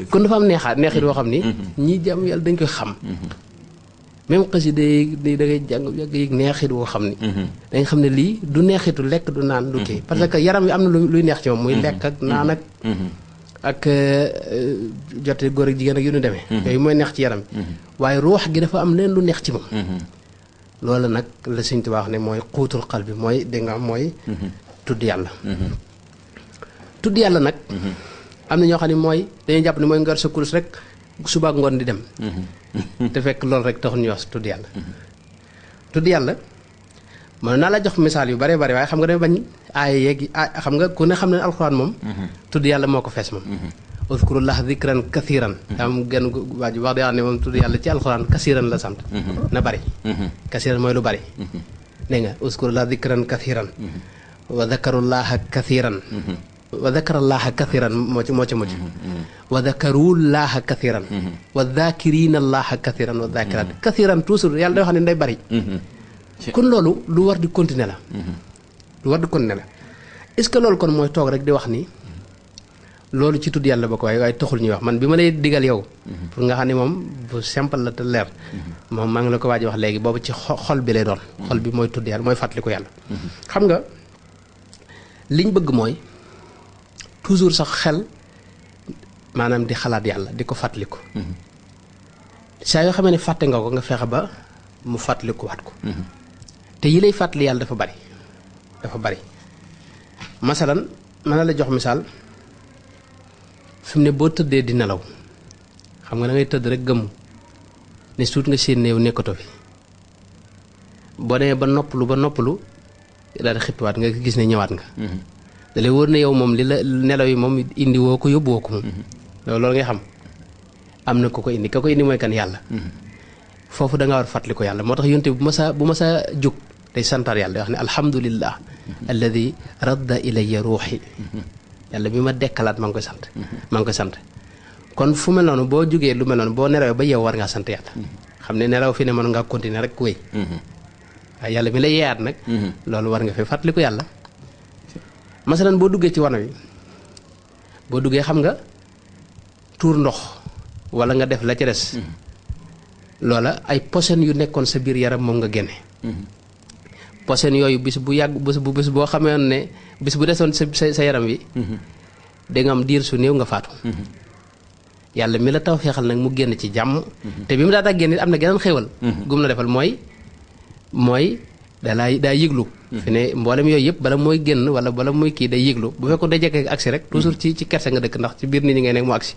kon dafa am neexit woo xam ni ñi jàmm yàlla dañ koy xam même xasida yi da ngay jàng yëg neexit woo xam ni da nga xam ne lii du neexitu lekk du naan du kii parce que yaram wi am na luy neex ci moom muy lekk ak naan ak jote góor ak jigéen ak yu ñu demee yooyu mooy neex ci yaram bi waaye ruux gi dafa am leen lu neex ci moom loolu nag la Sëñ Tuubaa wax ne mooy xuutul xal bi mooy da nga am mooy tudd yàlla tudd yàlla nag am na ñoo xam ne mooy dañuy jàpp ne mooy nga sa kurus rek suba ak ngoon di dem te fekk loolu rek taxul ñuy wax tudd yàlla tudd yàlla mën naa la jox misaal yu bare bare waaye xam nga dama bañ aaya yeegi xam nga ku ne xam ne alxuraan moom tudd yàlla moo ko fees moom uzkurullah zikran kathiran am genn waa ji wax de ne moom tudd yàlla ci alxuraan kasiran la sant na bari kasiran mooy lu bari dégg nga uzkurullah zikran kathiran wa zakarullaha kathiran wa zakarallaha kathiran moo ci mujj wa zakarullaha kathiran wa zakirina allaha kathiran wa zakirat kathiran toujours yàlla day wax ne day bari kon loolu lu war di continuer la lu war di continuer la est-ce que loolu kon mooy toog rek di wax ni loolu ci tudd yàlla ba ko waaye taxul ñuy wax man bi ma lay digal yow pour nga xam ne moom bu simple la te leer moom maa ngi la ko waaj wax léegi boobu ci xol bi lay doon xol bi mooy tudd yàlla mooy fàttaliku yàlla xam nga liñ bëgg mooy toujours sax xel maanaam di xalaat yàlla di ko fàttaliku saa yoo xamee ne fàtte nga ko nga fexe ba mu fàttalikuwaat ko te yi lay fàttali yàlla dafa bari masalan mën na la jox misaal fi mu ne boo tëddee di nelaw xam nga da ngay tëdd rek gëmmu ne suut nga seen néew nekkatoo fi boo demee ba noppalu daal di xippiwaat nga gis ne ñëwaat nga da lay wóor ne yow moom li la nelaw yi moom indi woo ko yóbbu woo ko moom loolu ngay xam am na ku ko indi ka ko indi mooy kan yàlla foofu da nga war fàttali ko yàlla moo tax yonte bu ma sa jóg day santaar yàlla day wax ne alhamdulillah alladi radda ilayya ruuxi yàlla bi ma dekkalaat maa ngi koy sant kon fu mel noonu boo jógee lu mel noonu boo nelawee ba yow war ngaa sant yàlla xam ne nelaw fi ne mën ngaa continuer rek wéy waaye yàlla mi la yeeyaat nag loolu war nga fi fàttali ko yàlla masalan boo duggee ci wana wi boo duggee xam nga tuur ndox wala nga def la ca des loola ay posen yu nekkoon sa biir yaram moom nga génne posen yooyu bis bu yàgg bis boo xamee ne bis bu desoon sa yaram wi da nga am diir su néew nga faatu yàlla mi la taw feexal nag mu génn ci jàmm te bi mu daa génn am na geneen xéwal gum la defal mooy daa yëglu fi ne mboolem yooyu yëpp bala mooy génn wala bala muy kii day yëglu bu fekkoon day jekkee agsi rek toujours ci kerse nga dëkk ndax ci biir nit ñi ngay nekk mu agsi